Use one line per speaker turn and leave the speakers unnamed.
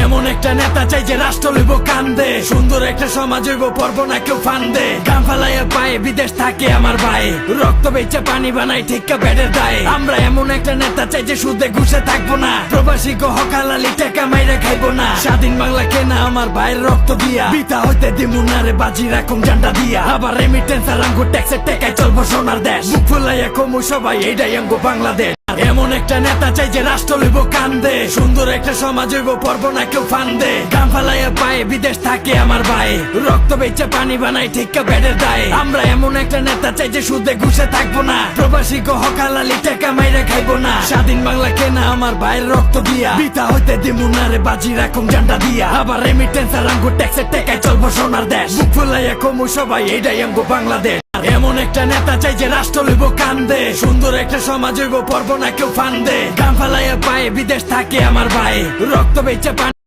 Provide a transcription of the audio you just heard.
এমন একটা নেতা চাই যে রাষ্ট্র লইব কান্দে, সুন্দর একটা সমাজ হইব পর্ব না কেউ ফান্দে। গাম ফালাইয়া পায়ে বিদেশ থাকে আমার ভাই, রক্ত বেচে পানি বানাই ঠিকা বেডের দায়। আমরা এমন একটা নেতা চাই যে সুদে ঘুষে থাকবো না, প্রবাসী গো হকালালি টাকা মাইরা খাইবো না। স্বাধীন বাংলা কেনা আমার ভাইয়ের রক্ত দিয়া, বিতা হইতে দিমু না রে বাজি রাখুম জান্ডা দিয়া। আবার রেমিটেন্স আর আমগো ট্যাক্সের টাকায় চলবো সোনার দেশ, মুখ ফুলাইয়া কমু সবাই এইটাই আমগো বাংলাদেশ। এমন একটা নেতা চাই যে রাষ্ট্র লইব কান্দে, সুন্দর একটা সমাজ হইব পর্ব না কেউ ফান্দে। গাম ফালাইয়া পায়ে বিদেশ থাকে আমার ভাই, রক্ত বেচে পানি বানাই ঠিকা বেডের দায়। আমরা এমন একটা নেতা চাই যে সুদে ঘুষে থাকবো না, প্রবাসী গো হকালালি টাকা মাইরা খাইবো না। স্বাধীন বাংলা কেনা আমার ভাইয়ের রক্ত দিয়া, বিতা হইতে দিমু না রে বাজি রাখুম জান্ডা দিয়া। আবার রেমিটেন্স আর আমগো ট্যাক্সের টাকায় চলবো সোনার দেশ, মুখ ফুলাইয়া কমু সবাই এইটাই আমগো বাংলাদেশ। এমন একটা নেতা চাই যে রাষ্ট্র লইব কান্দে, সুন্দর একটা সমাজ হইব পর্ব না কেউ ফান্দে। গাম ফালাইয়া পায়ে বিদেশ থাকে আমার ভাই, রক্ত বেচে পানি